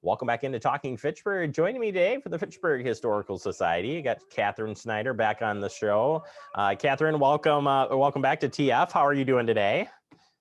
Welcome back into Talking Fitchburg. Joining me today for the Fitchburg Historical Society, I got Catherine Snyder back on the show. Catherine, welcome back to TF. How are you doing today?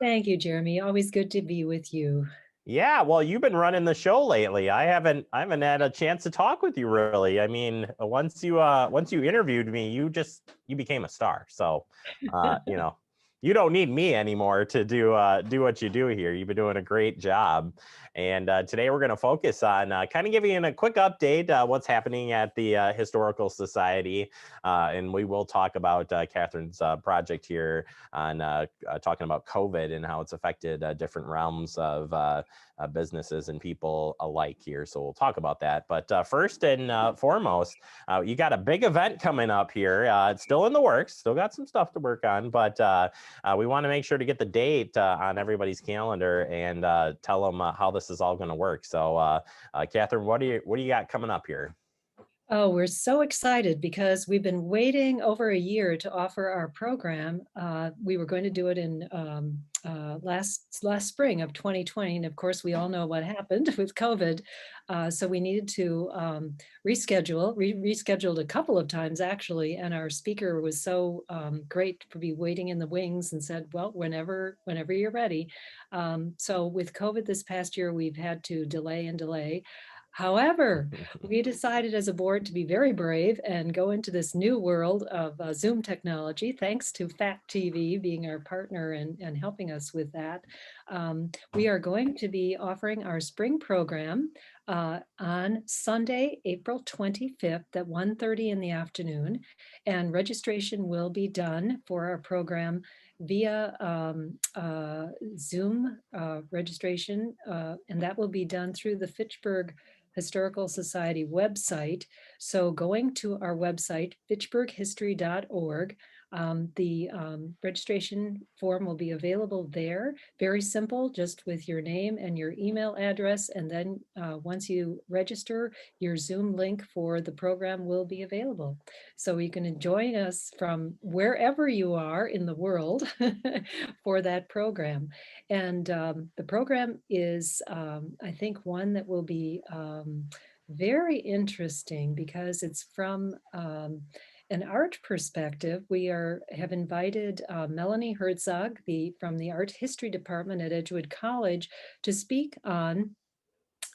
Thank you, Jeremy. Always good to be with you. Yeah, well, you've been running the show lately. I haven't had a chance to talk with you really. I mean, once you interviewed me, you became a star. So, you know, you don't need me anymore to do what you do here. You've been doing a great job. And today we're going to focus on kind of giving you a quick update what's happening at the Historical Society, and we will talk about Catherine's project here on talking about COVID and how it's affected different realms of businesses and people alike here. So we'll talk about that. But first and foremost, you got a big event coming up here. It's still in the works, still got some stuff to work on, but we want to make sure to get the date on everybody's calendar and tell them how this is all going to work. So Catherine, what do you got coming up here? Oh, we're so excited because we've been waiting over a year to offer our program. We were going to do it in last spring of 2020, and of course, we all know what happened with COVID. So we needed to rescheduled a couple of times actually, and our speaker was so great to be waiting in the wings and said, "Well, whenever you're ready." So with COVID this past year, we've had to delay and delay. However, we decided as a board to be very brave and go into this new world of Zoom technology, thanks to Fact TV being our partner and helping us with that. We are going to be offering our spring program on Sunday, April 25th at 1:30 in the afternoon. And registration will be done for our program via Zoom registration, and that will be done through the Fitchburg Historical Society website. So going to our website, fitchburghistory.org, the registration form will be available there. Very simple, just with your name and your email address. And then once you register, your Zoom link for the program will be available. So you can join us from wherever you are in the world for that program. And the program is, I think, one that will be very interesting because it's from an art perspective. We have invited Melanie Herzog from the art history department at Edgewood College to speak on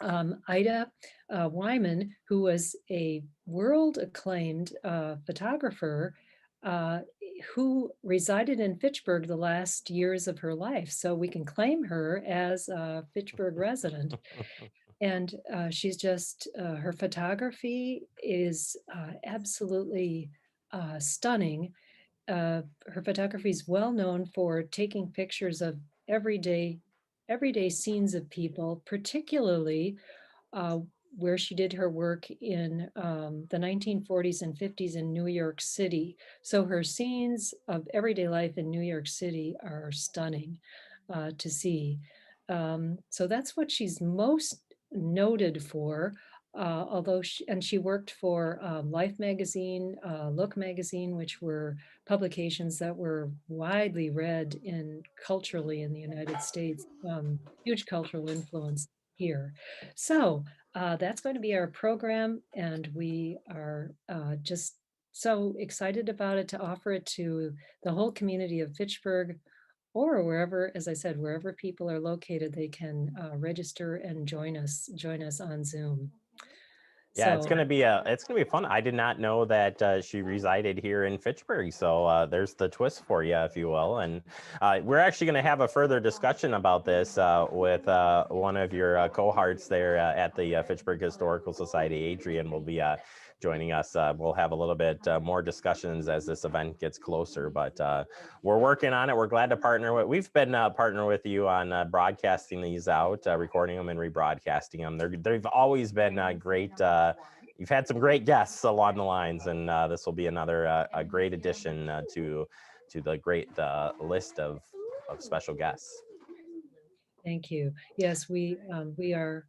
Ida Wyman, who was a world acclaimed photographer who resided in Fitchburg the last years of her life. So we can claim her as a Fitchburg resident. And she's just, her photography is absolutely stunning. Her photography is well known for taking pictures of everyday, everyday scenes of people, particularly uh, where she did her work in the 1940s and 50s in New York City. So her scenes of everyday life in New York City are stunning to see. So that's what she's most noted for. Although she worked for Life magazine, Look magazine, which were publications that were widely read culturally in the United States, huge cultural influence here. So that's going to be our program, and we are just so excited about it to offer it to the whole community of Fitchburg, or wherever, as I said, wherever people are located, they can register and join us on Zoom. Yeah, it's So gonna be fun. I did not know that she resided here in Fitchburg, so there's the twist for you, if you will. And we're actually going to have a further discussion about this with one of your cohorts there at the Fitchburg Historical Society. Adrian will be joining us. We'll have a little bit more discussions as this event gets closer, but we're working on it. We're glad to partner with. We've been partner with you on broadcasting these out, recording them and rebroadcasting them. They've always been great. You've had some great guests along the lines, and this will be another a great addition to the great list of special guests. thank you. Yes, we are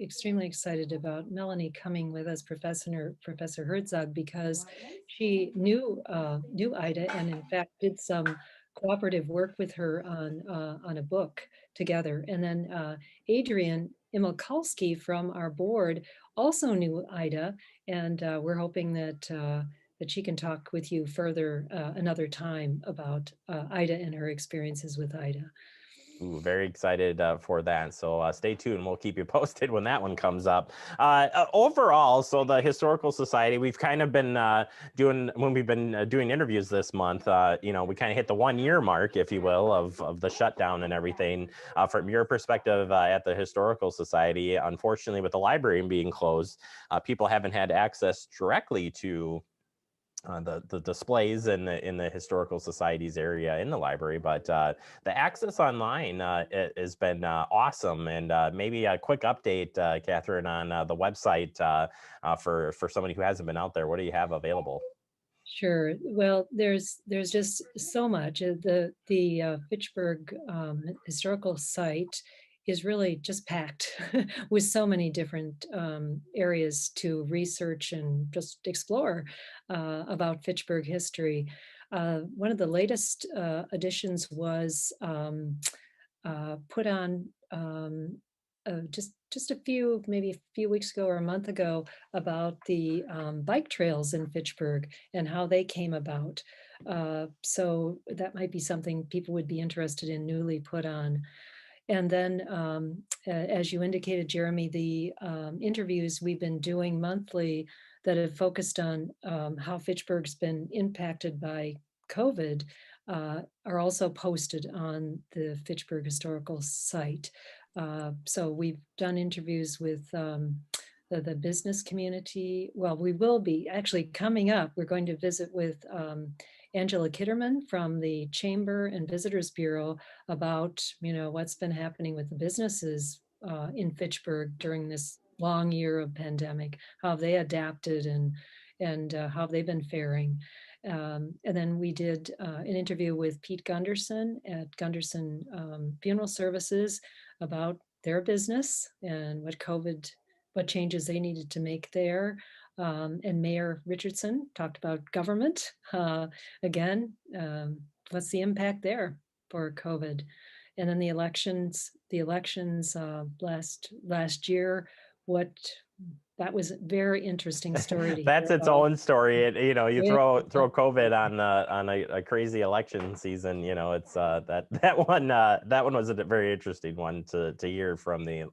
extremely excited about Melanie coming with us, Professor Herzog, because she knew Ida, and in fact did some cooperative work with her on a book together. And then Adrian Imikalski from our board also knew Ida, and we're hoping that she can talk with you further another time about Ida and her experiences with Ida. Ooh, very excited for that. So stay tuned. We'll keep you posted when that one comes up. Overall, so the Historical Society, we've kind of been doing, when we've been doing interviews this month, we kind of hit the 1 year mark, if you will, of the shutdown and everything. From your perspective at the Historical Society, unfortunately, with the library being closed, people haven't had access directly to the displays in the historical societies area in the library, but the access online has been awesome. And maybe a quick update, Catherine, on the website for somebody who hasn't been out there. What do you have available? Sure. Well, there's just so much. The Fitchburg historical site is really just packed with so many different areas to research and just explore about Fitchburg history. One of the latest additions was put on just a few, maybe a few weeks ago or a month ago, about the bike trails in Fitchburg and how they came about. So that might be something people would be interested in, newly put on. And then, as you indicated, Jeremy, the interviews we've been doing monthly that have focused on how Fitchburg's been impacted by COVID are also posted on the Fitchburg Historical site. So we've done interviews with the business community. Well, we will be actually coming up. We're going to visit with Angela Kitterman from the Chamber and Visitors Bureau about, what's been happening with the businesses in Fitchburg during this long year of pandemic, how they adapted and how they've been faring. And then we did an interview with Pete Gunderson at Gunderson Funeral Services about their business and what changes they needed to make there. And Mayor Richardson talked about government. Again, what's the impact there for COVID? And then the elections last year, what that was a very interesting story to hear That's its about. own story. You Yeah. throw COVID on a crazy election season. It's that one was a very interesting one to hear from the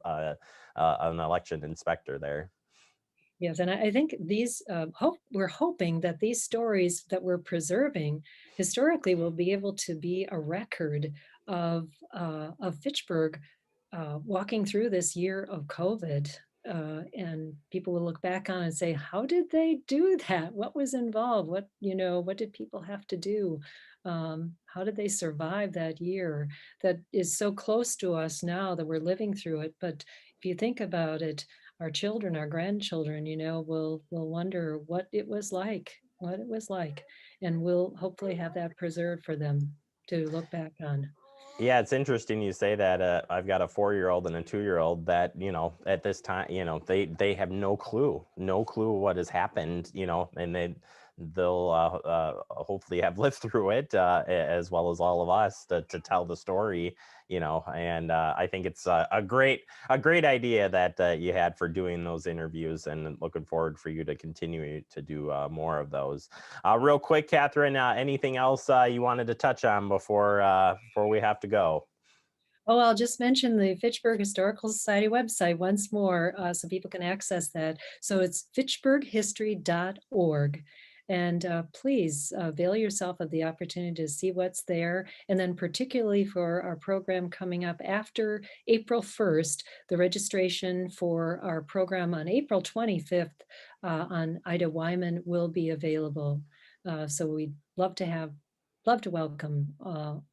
an election inspector there. Yes, and I think we're hoping that these stories that we're preserving historically will be able to be a record of Fitchburg walking through this year of COVID. And people will look back on and say, how did they do that? What was involved? What did people have to do? How did they survive that year that is so close to us now that we're living through it? But if you think about it, our children, our grandchildren, will wonder what it was like, and we'll hopefully have that preserved for them to look back on. Yeah, it's interesting you say that. I've got a 4-year-old and a 2-year-old that, at this time, they have no clue what has happened, and they'll hopefully have lived through it as well as all of us to tell the story, and I think it's a great idea that you had for doing those interviews, and looking forward for you to continue to do more of those. Real quick, Catherine, anything else you wanted to touch on before we have to go? Oh, I'll just mention the Fitchburg Historical Society website once more so people can access that. So it's fitchburghistory.org. And please avail yourself of the opportunity to see what's there. And then particularly for our program coming up after April 1st, the registration for our program on April 25th on Ida Wyman will be available. So we'd love to welcome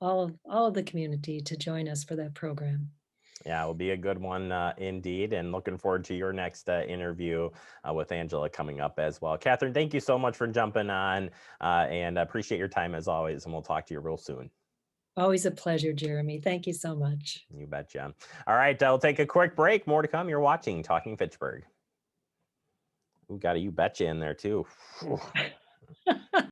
all of the community to join us for that program. Yeah, it will be a good one indeed, and looking forward to your next interview with Angela coming up as well. Catherine, thank you so much for jumping on, and appreciate your time as always, and we'll talk to you real soon. Always a pleasure, Jeremy. Thank you so much. You betcha. All right, I'll take a quick break. More to come. You're watching Talking Fitchburg. We got a you betcha in there too.